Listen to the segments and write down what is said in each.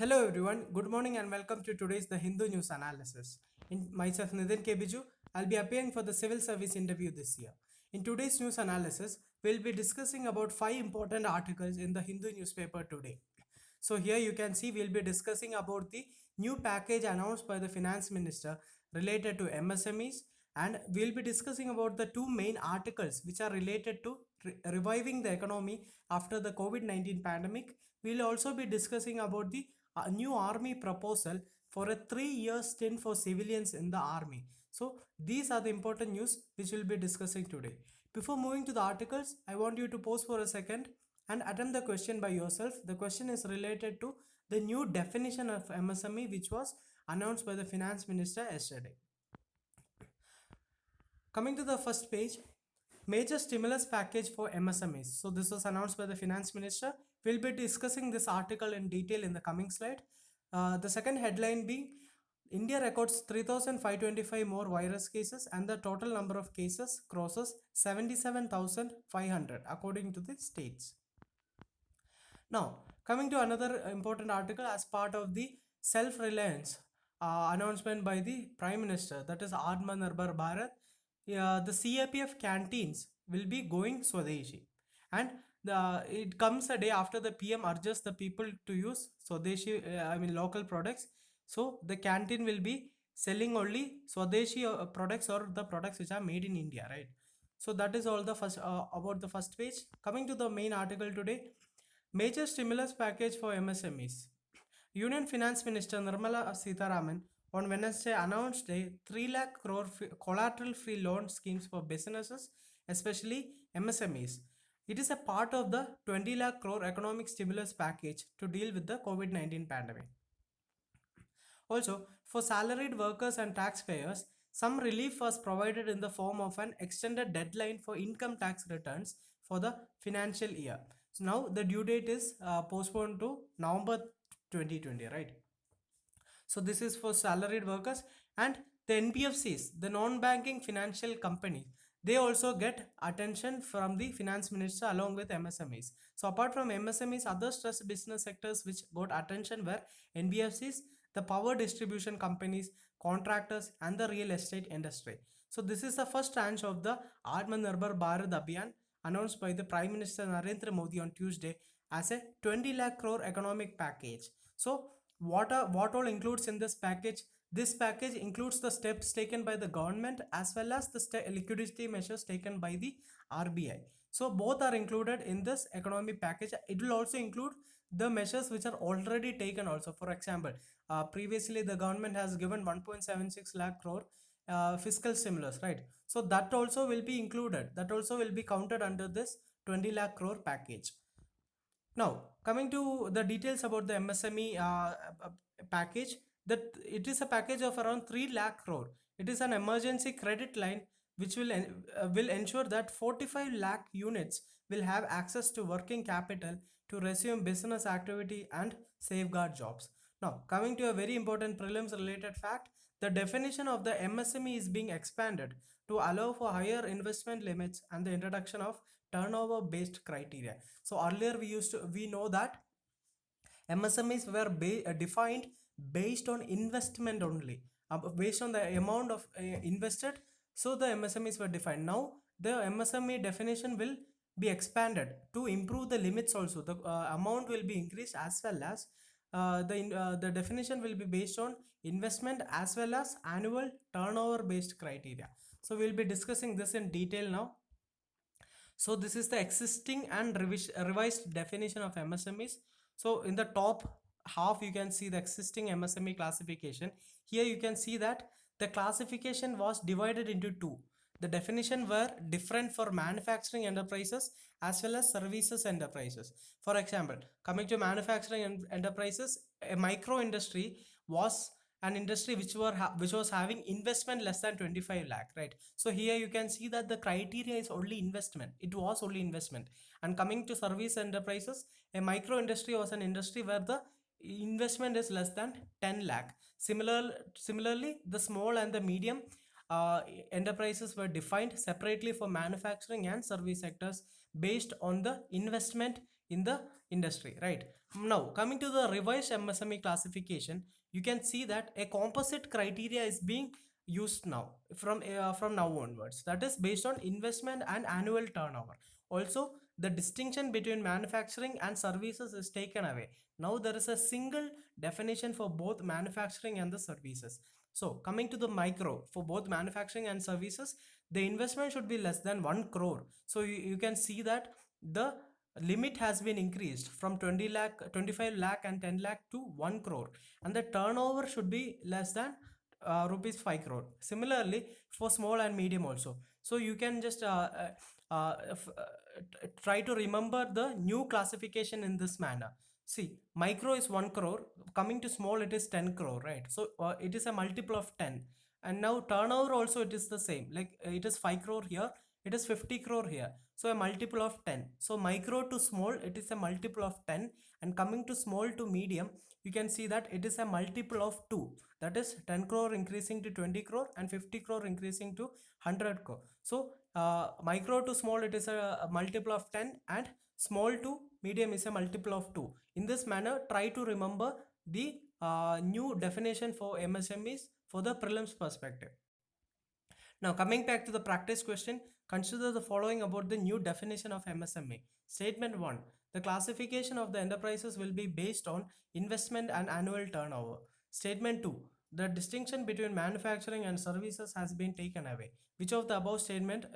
Hello everyone, good morning and welcome to today's The Hindu News Analysis. In myself Nitin K. Biju, I'll be appearing for the civil service interview this year. In today's news analysis, we'll be discussing about 5 important articles in the Hindu newspaper today. So here you can see we'll be discussing about the new package announced by the finance minister related to MSMEs, and we'll be discussing about the two main articles which are related to reviving the economy after the COVID-19 pandemic. We'll also be discussing about the new army proposal for a 3 year stint for civilians in the army. So these are the important news which we'll be discussing today. Before moving to the articles, I want you to pause for a second and attempt the question by yourself. The question is related to the new definition of MSME which was announced by the finance minister yesterday. Coming to the first page, major stimulus package for MSMEs. So this was announced by the finance minister. We'll be discussing this article in detail in the coming slide. The second headline being India records 3,525 more virus cases and the total number of cases crosses 77,500 according to the states. Now, coming to another important article as part of the self-reliance announcement by the Prime Minister, that is Atmanirbhar Bharat, the CAPF canteens will be going Swadeshi. And it comes a day after the PM urges the people to use Swadeshi, local products. So the canteen will be selling only Swadeshi products or the products which are made in India, right? So that is all the first about the first page. Coming to the main article today, major stimulus package for MSMEs. Union Finance Minister Nirmala Sitharaman on Wednesday announced a 3 lakh crore collateral free loan schemes for businesses, especially MSMEs. It is a part of the 20 lakh crore economic stimulus package to deal with the COVID-19 pandemic. Also, for salaried workers and taxpayers, some relief was provided in the form of an extended deadline for income tax returns for the financial year. So now the due date is postponed to November 2020, right? So this is for salaried workers, and the NBFCs, the non-banking financial companies, they also get attention from the finance minister along with MSMEs. So apart from MSMEs, other stressed business sectors which got attention were NBFCs, the power distribution companies, contractors, and the real estate industry. So this is the first tranche of the Atmanirbhar Bharat Abhiyan announced by the Prime Minister Narendra Modi on Tuesday as a 20 lakh crore economic package. So what all includes in this package? This package includes the steps taken by the government as well as the liquidity measures taken by the RBI. So both are included in this economic package. It will also include the measures which are already taken also. For example, previously the government has given 1.76 lakh crore fiscal stimulus, right? So that also will be included. That also will be counted under this 20 lakh crore package. Now, coming to the details about the MSME package, that it is a package of around 3 lakh crore. It is an emergency credit line which will ensure that 45 lakh units will have access to working capital to resume business activity and safeguard jobs. Now, coming to a very important prelims related fact, the definition of the MSME is being expanded to allow for higher investment limits and the introduction of turnover based criteria. So earlier we know that MSMEs were defined based on investment only, based on the amount of invested. So the MSMEs were defined. Now the MSME definition will be expanded to improve the limits also. The amount will be increased as well as the definition will be based on investment as well as annual turnover based criteria. So we'll be discussing this in detail now. So this is the existing and revised definition of MSMEs. So in the top half you can see the existing MSME classification. Here you can see that the classification was divided into two. The definition were different for manufacturing enterprises as well as services enterprises. For example, coming to manufacturing enterprises, a micro industry was an industry which was having investment less than 25 lakh, right? So here you can see that the criteria is only investment. It was only investment. And coming to service enterprises, a micro industry was an industry where the investment is less than 10 lakh. Similarly, the small and the medium enterprises were defined separately for manufacturing and service sectors based on the investment in the industry, right? Now coming to the revised MSME classification, you can see that a composite criteria is being used now from now onwards, that is based on investment and annual turnover. Also, the distinction between manufacturing and services is taken away. Now there is a single definition for both manufacturing and the services. So coming to the micro, for both manufacturing and services, the investment should be less than 1 crore. So you can see that the limit has been increased from 20 lakh, 25 lakh and 10 lakh to 1 crore, and the turnover should be less than rupees 5 crore. Similarly, for small and medium also. So you can just try to remember the new classification in this manner. See, micro is 1 crore, coming to small it is 10 crore, right? So it is a multiple of 10. And now turnover also it is the same, like it is 5 crore here, it is 50 crore here. So a multiple of 10. So micro to small it is a multiple of 10, and coming to small to medium, you can see that it is a multiple of 2. That is 10 crore increasing to 20 crore and 50 crore increasing to 100 crore. So micro to small it is a multiple of 10, and small to medium is a multiple of 2. In this manner, try to remember the new definition for MSMEs for the prelims perspective. Now coming back to the practice question, consider the following about the new definition of MSME. Statement 1. The classification of the enterprises will be based on investment and annual turnover. Statement 2. The distinction between manufacturing and services has been taken away. Which of the above statement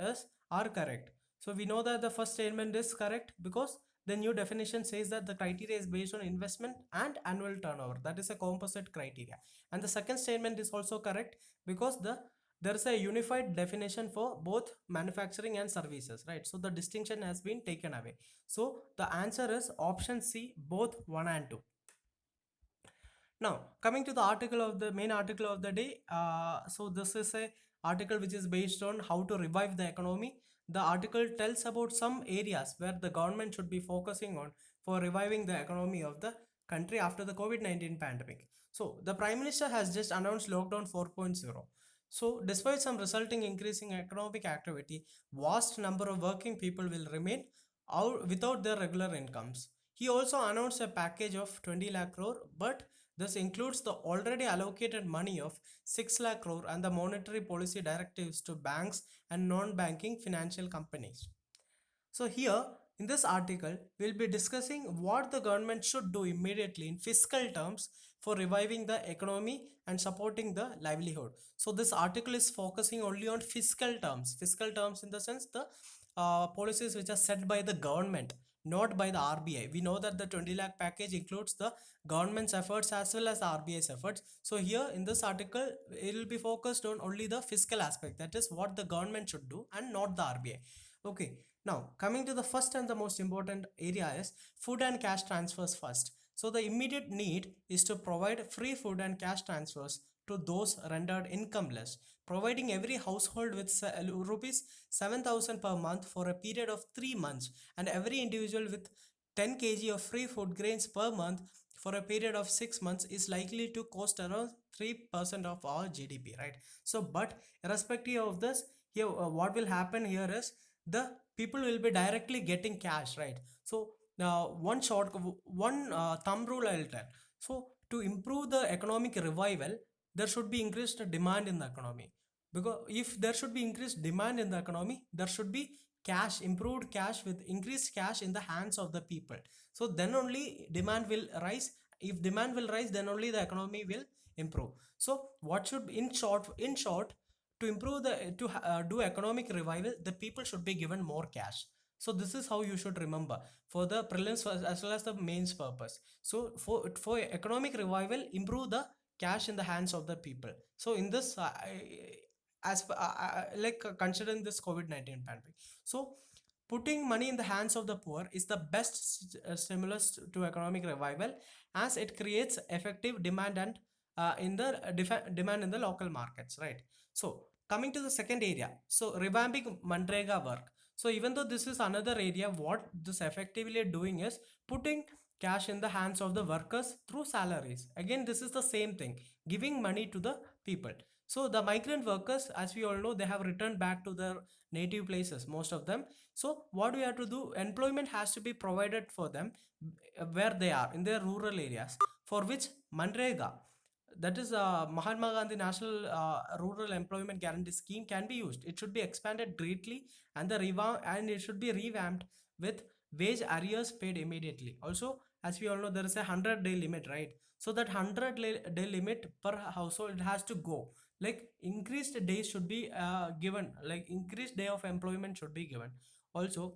are correct? So we know that the first statement is correct because the new definition says that the criteria is based on investment and annual turnover. That is a composite criteria. And the second statement is also correct because there is a unified definition for both manufacturing and services, right? So the distinction has been taken away. So the answer is option C, both 1 and 2. Now coming to the article of the main article of the day, so this is a article which is based on how to revive the economy. The article tells about some areas where the government should be focusing on for reviving the economy of the country after the COVID-19 pandemic. So the Prime Minister has just announced lockdown 4.0. So despite some resulting increase in economic activity, vast number of working people will remain out without their regular incomes. He also announced a package of 20 lakh crore, but this includes the already allocated money of 6 lakh crore and the monetary policy directives to banks and non-banking financial companies. So here in this article, we'll be discussing what the government should do immediately in fiscal terms for reviving the economy and supporting the livelihood. So this article is focusing only on fiscal terms in the sense the policies which are set by the government, not by the RBI. We know that the 20 lakh package includes the government's efforts as well as the RBI's efforts. So here in this article, it will be focused on only the fiscal aspect, that is what the government should do and not the RBI. Okay, now coming to the first and the most important area is food and cash transfers first. So the immediate need is to provide free food and cash transfers to those rendered incomeless, providing every household with rupees 7,000 per month for a period of 3 months, and every individual with 10 kg of free food grains per month for a period of 6 months is likely to cost around 3% of our GDP, right? So but irrespective of this, here what will happen here is the people will be directly getting cash, right? So one thumb rule I'll tell. So to improve the economic revival, there should be increased demand in the economy, because if there should be increased demand in the economy, there should be cash, improved cash with increased cash in the hands of the people. So then only demand will rise. If demand will rise, then only the economy will improve. So what should, in short, to improve the do economic revival, the people should be given more cash. So this is how you should remember for the prelims as well as the mains purpose. So for economic revival, improve the cash in the hands of the people. So in this considering this COVID-19 pandemic, so putting money in the hands of the poor is the best stimulus to economic revival, as it creates effective demand and in the demand in the local markets, right? So coming to the second area, so revamping Manrega work. So even though this is another area, what this effectively doing is putting cash in the hands of the workers through salaries. Again, this is the same thing, giving money to the people. So the migrant workers, as we all know, they have returned back to their native places, most of them. So what we have to do, employment has to be provided for them where they are in their rural areas, for which Manrega, that is Mahatma Gandhi National Rural Employment Guarantee Scheme, can be used. It should be expanded greatly, and it should be revamped with wage arrears paid immediately. Also, as we all know, there is a 100-day limit, right? So that 100-day limit per household, it has to go. Like increased days should be given, like increased day of employment should be given. Also,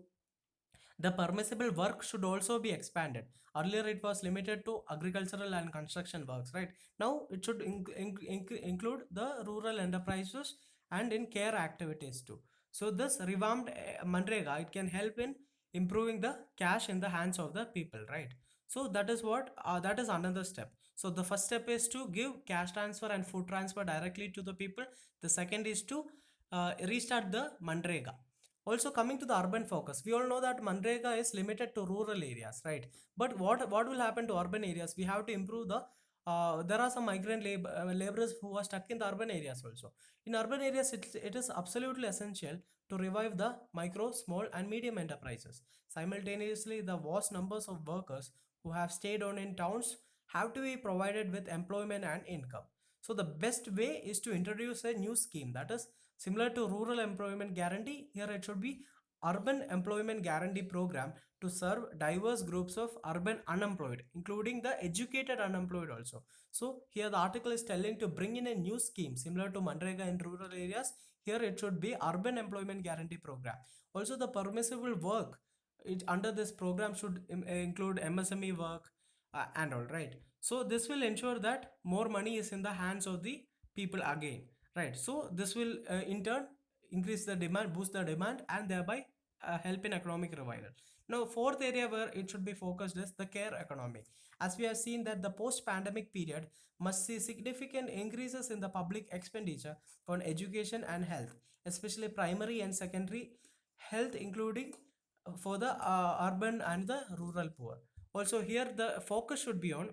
the permissible work should also be expanded. Earlier, it was limited to agricultural and construction works, right? Now, it should include the rural enterprises and in care activities too. So, this revamped Manrega, it can help in improving the cash in the hands of the people, right? So, that is another step. So, the first step is to give cash transfer and food transfer directly to the people. The second is to restart the Manrega. Also, coming to the urban focus, we all know that Manrega is limited to rural areas, right? But what will happen to urban areas? We have to improve the. There are some migrant laborers who are stuck in the urban areas also. In urban areas, it is absolutely essential to revive the micro, small, and medium enterprises. Simultaneously, the vast numbers of workers who have stayed on in towns have to be provided with employment and income. So the best way is to introduce a new scheme, that is similar to rural employment guarantee. Here it should be urban employment guarantee program to serve diverse groups of urban unemployed, including the educated unemployed also. So here the article is telling to bring in a new scheme similar to Manrega in rural areas. Here it should be urban employment guarantee program. Also the permissible work under this program should include MSME work and all, right. So this will ensure that more money is in the hands of the people again, right. So this will in turn increase the demand, boost the demand, and thereby help in economic revival. Now fourth area where it should be focused is the care economy. As we have seen that the post pandemic period must see significant increases in the public expenditure on education and health, especially primary and secondary health, including for the urban and the rural poor. Also here the focus should be on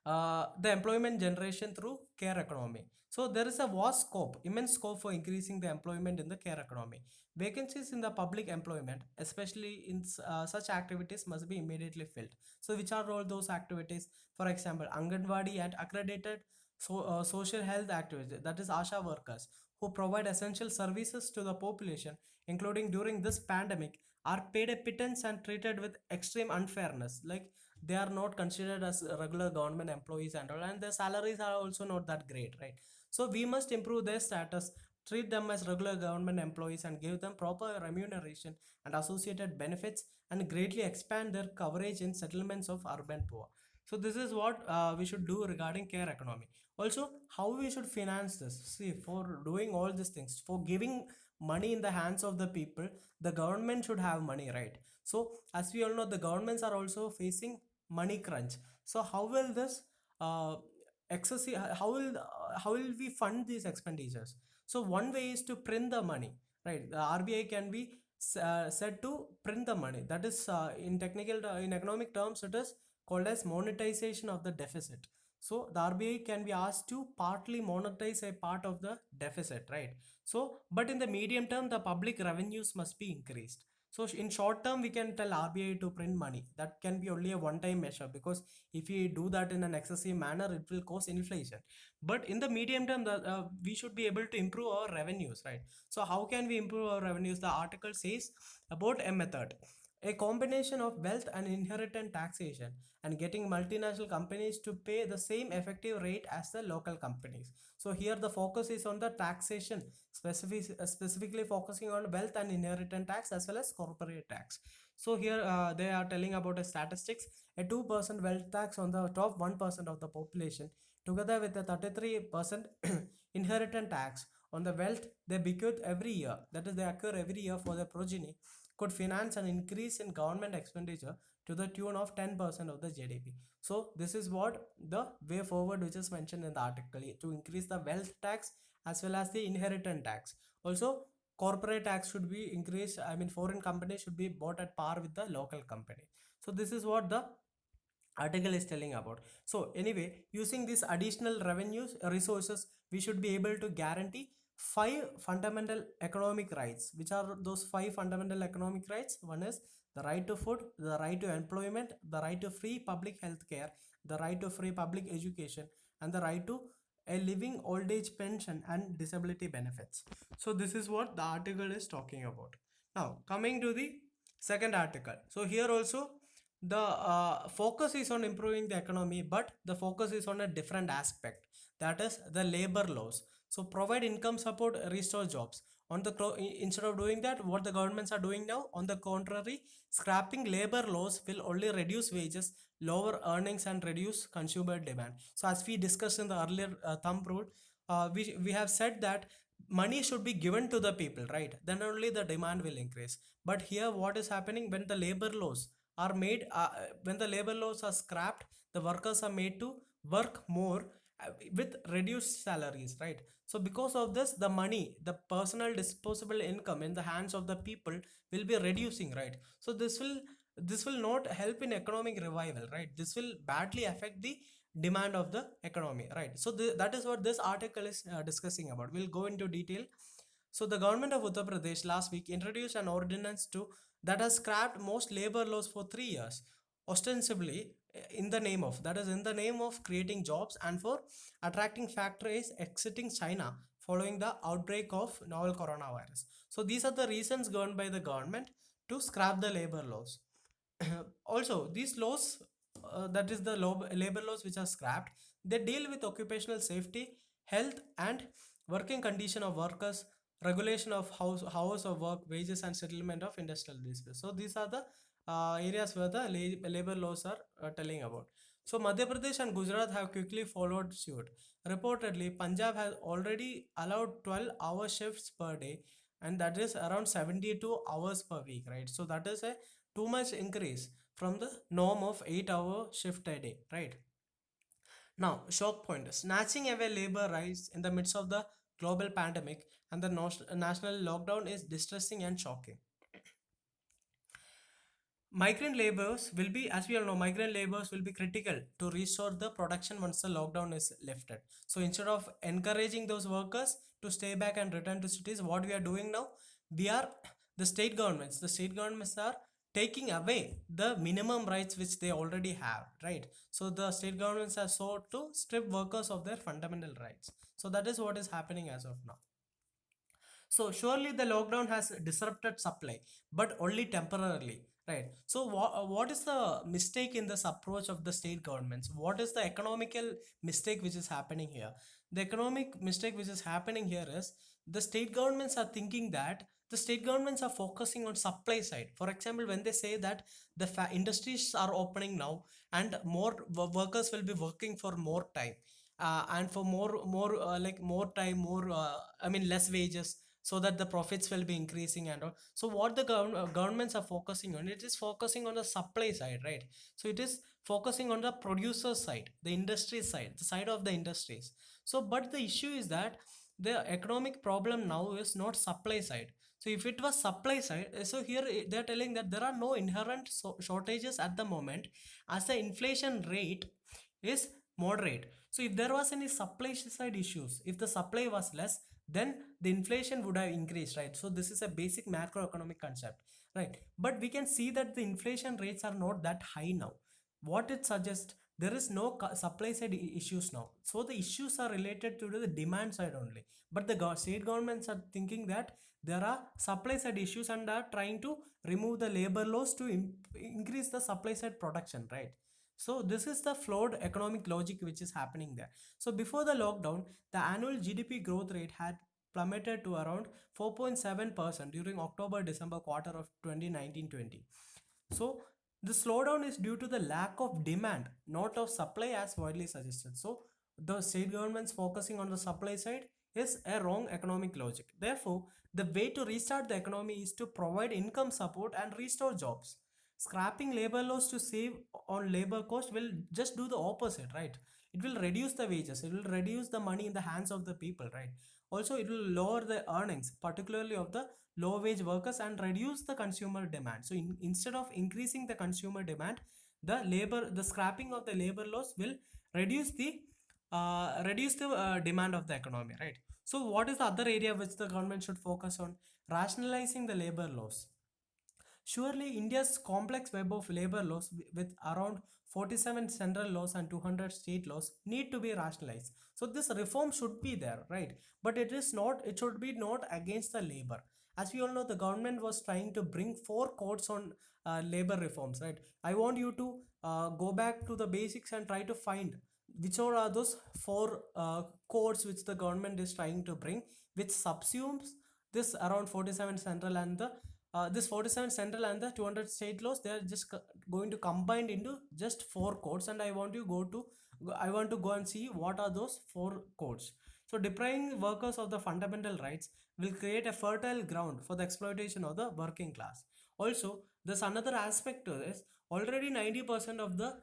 the employment generation through care economy. So there is a vast scope, immense scope for increasing the employment in the care economy. Vacancies in the public employment, especially in such activities, must be immediately filled. So which are all those activities? For example, Anganwadi and accredited social health activities, that is ASHA workers, who provide essential services to the population, including during this pandemic, are paid a pittance and treated with extreme unfairness. Like they are not considered as regular government employees and all, and their salaries are also not that great, right. So we must improve their status, treat them as regular government employees, and give them proper remuneration and associated benefits, and greatly expand their coverage in settlements of urban poor. So this is what we should do regarding care economy. Also, how we should finance this. See, for doing all these things, for giving money in the hands of the people, the government should have money, right. So as we all know, the governments are also facing money crunch. So how will this uh, excessive how will we fund these expenditures? So one way is to print the money, right. The RBI can be said to print the money. That is in economic terms, it is called as monetization of the deficit. So the RBI can be asked to partly monetize a part of the deficit, right. So but in the medium term, the public revenues must be increased. So in short term, we can tell RBI to print money. That can be only a one-time measure, because if we do that in an excessive manner, it will cause inflation. But in the medium term, we should be able to improve our revenues, right? So how can we improve our revenues? The article says about a method. A combination of wealth and inheritance taxation, and getting multinational companies to pay the same effective rate as the local companies. So here the focus is on the taxation, specifically focusing on wealth and inheritance tax as well as corporate tax. So here they are telling about a statistics, a 2% wealth tax on the top 1% of the population, together with a 33% inheritance tax on the wealth they bequeath every year, that is they occur every year for their progeny, could finance an increase in government expenditure to the tune of 10% of the GDP. So this is what the way forward which is mentioned in the article, to increase the wealth tax as well as the inheritance tax. Also, corporate tax should be increased. I mean, foreign companies should be bought at par with the local company. So this is what the article is telling about. So anyway, using these additional revenues resources, we should be able to guarantee five fundamental economic rights. Which are those five fundamental economic rights? One is the right to food, the right to employment, the right to free public health care, the right to free public education, and the right to a living old age pension and disability benefits. So this is what the article is talking about. Now coming to the second article. So here also the focus is on improving the economy, but the focus is on a different aspect, that is the labor laws. So provide income support, restore jobs. Instead of doing that, what the governments are doing now, on the contrary, scrapping labor laws will only reduce wages, lower earnings, and reduce consumer demand. So as we discussed in the earlier thumb rule, we have said that money should be given to the people, right? Then only the demand will increase. But here what is happening, when the labor laws are made, when the labor laws are scrapped, the workers are made to work more with reduced salaries, right? So because of this, the money, the personal disposable income in the hands of the people will be reducing, right? So this will not help in economic revival, right? This will badly affect the demand of the economy, right? So that is what this article is discussing about. We'll go into detail. So the government of Uttar Pradesh last week introduced an ordinance to that has scrapped most labor laws for 3 years, ostensibly in the name of, that is in the name of creating jobs and for attracting factories exiting China following the outbreak of novel coronavirus. So these are the reasons given by the government to scrap the labor laws. Also, these laws, that is the labor laws which are scrapped, they deal with occupational safety, health, and working condition of workers, regulation of hours of work, wages, and settlement of industrial disputes. So these are the areas where the labor laws are telling about. So Madhya Pradesh and Gujarat have quickly followed suit. Reportedly, Punjab has already allowed 12-hour shifts per day, and that is around 72 hours per week, right? So that is a too much increase from the norm of 8-hour shift a day, right? Now, shock point, snatching away labor rights in the midst of the global pandemic and the national lockdown is distressing and shocking. Migrant laborers will be, as we all know, migrant laborers will be critical to restore the production once the lockdown is lifted. So instead of encouraging those workers to stay back and return to cities, what we are doing now, we are, the state governments are taking away the minimum rights which they already have, right? So the state governments are sought to strip workers of their fundamental rights. So that is what is happening as of now. So surely the lockdown has disrupted supply, but only temporarily, right? So what is the mistake in this approach of the state governments? What is the economical mistake which is happening here? The economic mistake which is happening here is the state governments are thinking that the state governments are focusing on supply side. For example, when they say that the industries are opening now and more workers will be working for more time, and for more time, more I mean less wages, so that the profits will be increasing and all. So what the governments are focusing on, it is focusing on the supply side, right? So it is focusing on the producer side, the industry side, the side of the industries. So but the issue is that the economic problem now is not supply side. So if it was supply side, so here they are telling that there are no inherent shortages at the moment, as the inflation rate is moderate. So if there was any supply side issues, if the supply was less, then the inflation would have increased, right? So this is a basic macroeconomic concept, right? But we can see that the inflation rates are not that high now. What it suggests, there is no supply side issues now. So the issues are related to the demand side only. But the state governments are thinking that there are supply side issues and are trying to remove the labor laws to increase the supply side production, right? So this is the flawed economic logic which is happening there. So before the lockdown, the annual GDP growth rate had plummeted to around 4.7% during October-December quarter of 2019-20. So the slowdown is due to the lack of demand, not of supply as widely suggested. So the state governments focusing on the supply side is a wrong economic logic. Therefore, the way to restart the economy is to provide income support and restore jobs. Scrapping labor laws to save on labor cost will just do the opposite, right? It will reduce the wages, it will reduce the money in the hands of the people, right? Also, it will lower the earnings, particularly of the low wage workers, and reduce the consumer demand. So instead of increasing the consumer demand, the scrapping of the labor laws will reduce the demand of the economy, right? So what is the other area which the government should focus on? Rationalizing the labor laws. Surely, India's complex web of labor laws with around 47 central laws and 200 state laws need to be rationalized. So this reform should be there, right? But it is not. It should be not against the labor. As we all know, the government was trying to bring four codes on labor reforms, right? I want you to go back to the basics and try to find which are those four codes which the government is trying to bring, which subsumes this around 47 central and the this 47 central and the 200 state laws. They are just going to combine into just four codes, and I want to go and see what are those four codes. So depriving workers of the fundamental rights will create a fertile ground for the exploitation of the working class. Also, there's another aspect to this. Already 90% of the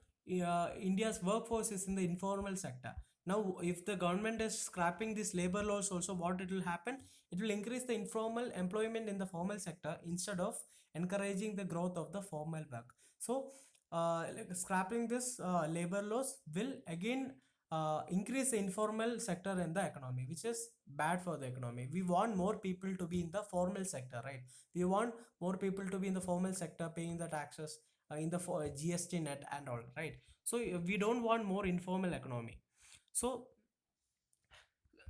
India's workforce is in the informal sector. Now if the government is scrapping these labor laws also, what it will happen, it will increase the informal employment in the formal sector instead of encouraging the growth of the formal work. So like scrapping this labor laws will again increase the informal sector in the economy, which is bad for the economy. We want more people to be in the formal sector, right? We want more people to be in the formal sector, paying the taxes in the GST net and all, right? So we don't want more informal economy. So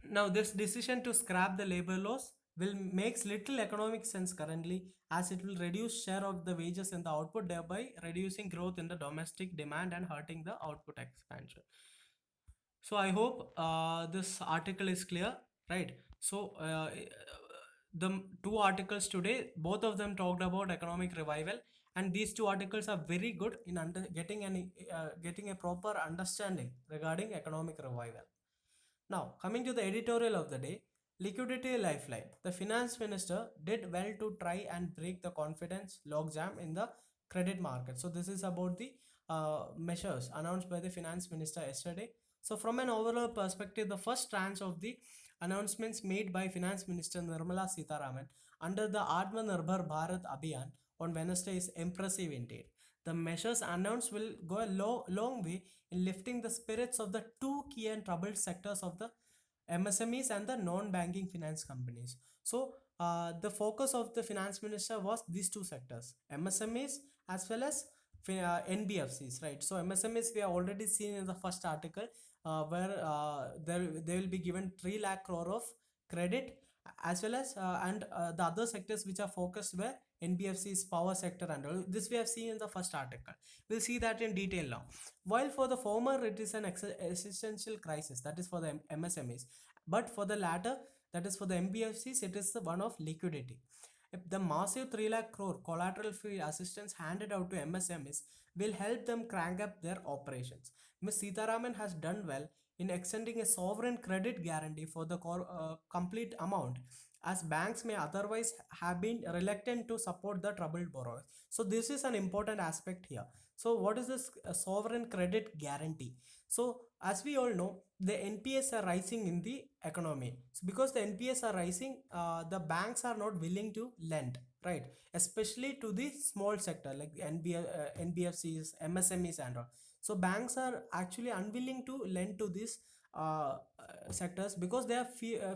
now this decision to scrap the labor laws will makes little economic sense currently, as it will reduce share of the wages in the output, thereby reducing growth in the domestic demand and hurting the output expansion. So I hope this article is clear, right? So the two articles today, both of them talked about economic revival, and these two articles are very good in getting a proper understanding regarding economic revival. Now, coming to the editorial of the day, liquidity lifeline. The finance minister did well to try and break the confidence logjam in the credit market. So, this is about the measures announced by the finance minister yesterday. So, from an overall perspective, the first tranche of the announcements made by Finance Minister Nirmala Sitharaman under the Atmanirbhar Bharat Abhiyan on Wednesday is impressive indeed. The measures announced will go a long way in lifting the spirits of the two key and troubled sectors of the MSMEs and the non-banking finance companies. So the focus of the finance minister was these two sectors, MSMEs as well as NBFCs, right? So MSMEs we have already seen in the first article, where they will be given 3 lakh crore of credit, as well as and the other sectors which are focused were NBFCs, power sector and all. This we have seen in the first article. We'll see that in detail now. While for the former it is an existential crisis, that is for the MSMEs, but for the latter, that is for the NBFCs, it is the one of liquidity. If the massive 3 lakh crore collateral free assistance handed out to MSMEs will help them crank up their operations. Ms. Sitharaman has done well in extending a sovereign credit guarantee for the complete amount, as banks may otherwise have been reluctant to support the troubled borrowers. So this is an important aspect here. So what is this sovereign credit guarantee? So as we all know, the NPS are rising in the economy. So because the NPS are rising, the banks are not willing to lend, right? Especially to the small sector like NBFCs, MSMEs and all. So banks are actually unwilling to lend to these sectors because they are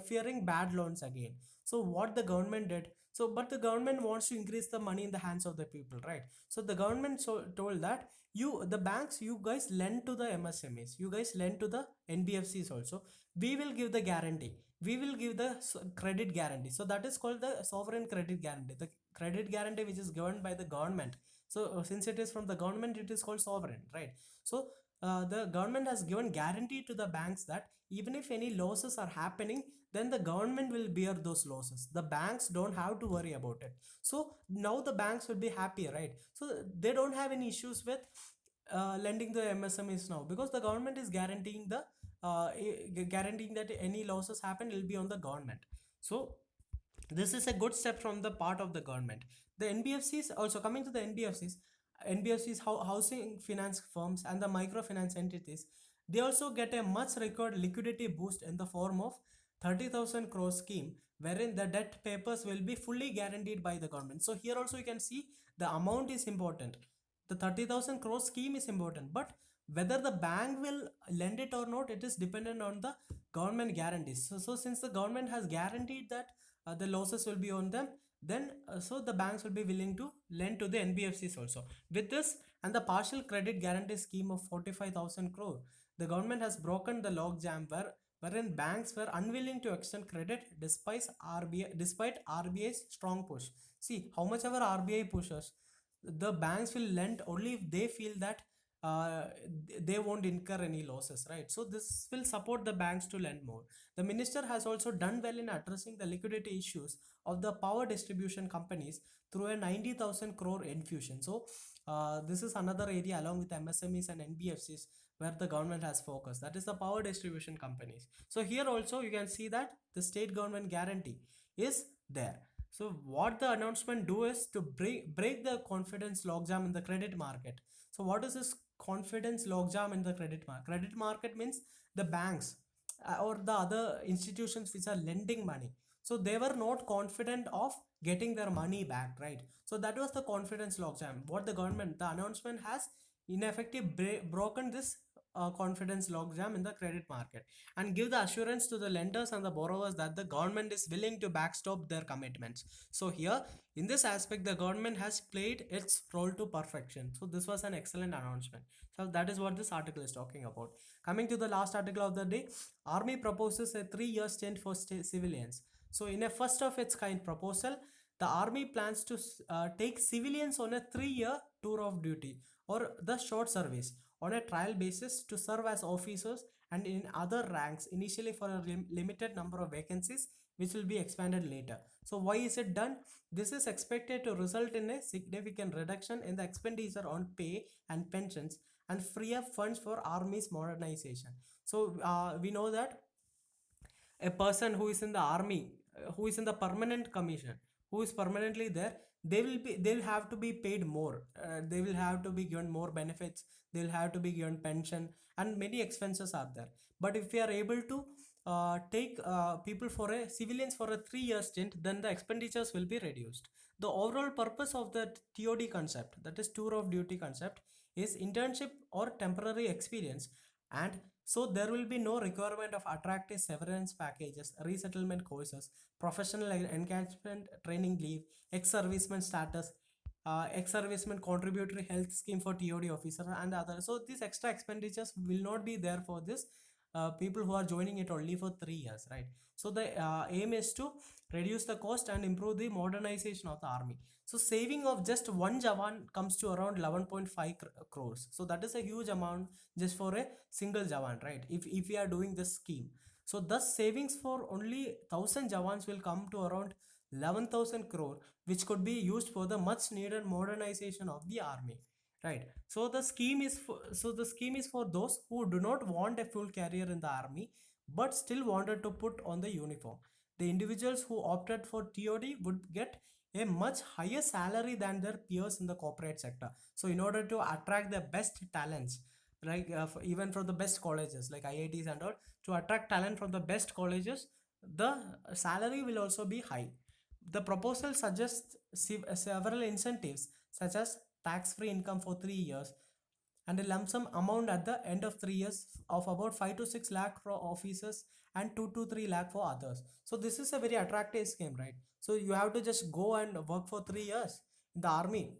fearing bad loans again. So what the government did, so but the government wants to increase the money in the hands of the people, right? So the government told that the banks, you guys lend to the MSMEs, you guys lend to the NBFCs also, we will give the guarantee, we will give the credit guarantee. So that is called the sovereign credit guarantee, the credit guarantee which is governed by the government. So since it is from the government, it is called sovereign, right? So the government has given guarantee to the banks that even if any losses are happening, then the government will bear those losses, the banks don't have to worry about it. So now the banks will be happy, right? So they don't have any issues with lending the MSMEs now, because the government is guaranteeing that any losses happen will be on the government. So this is a good step from the part of the government. The NBFCs, also coming to the NBFCs, housing finance firms and the microfinance entities, they also get a much required liquidity boost in the form of 30,000 crore scheme, wherein the debt papers will be fully guaranteed by the government. So here also you can see the amount is important. The 30,000 crore scheme is important, but whether the bank will lend it or not, it is dependent on the government guarantees. So since the government has guaranteed that the losses will be on them, then so the banks will be willing to lend to the NBFCs also. With this and the partial credit guarantee scheme of 45,000 crore, the government has broken the log jam wherein banks were unwilling to extend credit despite RBI's strong push. See, how much ever RBI pushes, the banks will lend only if they feel that they won't incur any losses, right? So this will support the banks to lend more. The minister has also done well in addressing the liquidity issues of the power distribution companies through a 90,000 crore infusion. So this is another area along with MSMEs and NBFCs where the government has focused, that is the power distribution companies. So here also you can see that the state government guarantee is there. So what the announcement do is to break the confidence logjam in the credit market. So what is this confidence logjam in the credit market? Credit market means the banks or the other institutions which are lending money. So they were not confident of getting their money back, right? So that was the confidence logjam. What the government, the announcement has in effective broken this confidence logjam in the credit market and give the assurance to the lenders and the borrowers that the government is willing to backstop their commitments. So here in this aspect the government has played its role to perfection. So this was an excellent announcement. So that is what this article is talking about. Coming to the last article of the day, army proposes a 3-year stint for civilians. So in a first of its kind proposal, the army plans to take civilians on a 3-year tour of duty or the short service on a trial basis to serve as officers and in other ranks initially for a limited number of vacancies which will be expanded later. So why is it done? This is expected to result in a significant reduction in the expenditure on pay and pensions and free up funds for army's modernization. So we know that a person who is in the army, who is in the permanent commission, who is permanently there, they'll have to be paid more. They will have to be given more benefits, they'll have to be given pension, and many expenses are there. But if we are able to take people for a civilians for a 3-year stint, then the expenditures will be reduced. The overall purpose of the TOD concept, that is tour of duty concept, is internship or temporary experience, and so there will be no requirement of attractive severance packages, resettlement courses, professional engagement training leave, ex-serviceman status, ex-serviceman contributory health scheme for TOD officer and others. So these extra expenditures will not be there for this people who are joining it only for 3 years, right? So the aim is to reduce the cost and improve the modernization of the army. So saving of just one Jawan comes to around 11.5 crores. So that is a huge amount just for a single Jawan, right? If we are doing this scheme. So thus savings for only 1,000 Jawans will come to around 11,000 crore, which could be used for the much needed modernization of the army, right? So the scheme is for those who do not want a full career in the army but still wanted to put on the uniform. The individuals who opted for TOD would get a much higher salary than their peers in the corporate sector. So in order to attract the best talents, like even from the best colleges like IITs and all, to attract talent from the best colleges, the salary will also be high. The proposal suggests several incentives such as tax-free income for 3 years and a lump sum amount at the end of 3 years of about 5 to 6 lakh for officers and 2 to 3 lakh for others. So this is a very attractive scheme, right? So you have to just go and work for 3 years in the army,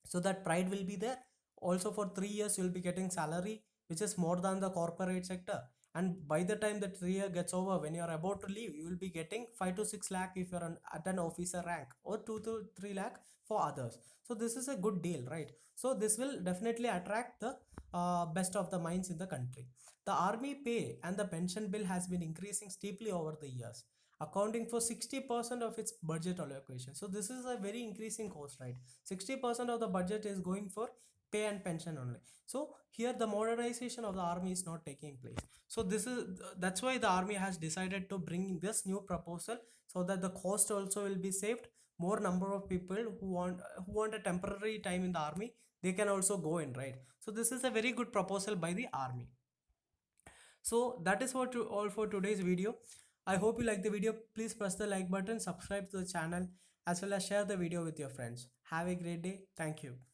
so that pride will be there. Also for 3 years you will be getting salary which is more than the corporate sector, and by the time the 3 year gets over, when you are about to leave, you will be getting 5 to 6 lakh if you are at an officer rank, or 2 to 3 lakh for others. So this is a good deal, right? So this will definitely attract the best of the minds in the country. The army pay and the pension bill has been increasing steeply over the years, accounting for 60% of its budget allocation. So this is a very increasing cost, right? 60% of the budget is going for pay and pension only. So here the modernization of the army is not taking place. So that's why the army has decided to bring this new proposal, so that the cost also will be saved. More number of people who want a temporary time in the army, they can also go in, right? So this is a very good proposal by the army. So that is what all for today's video. I hope you like the video. Please press the like button, subscribe to the channel, as well as share the video with your friends. Have a great day. Thank you.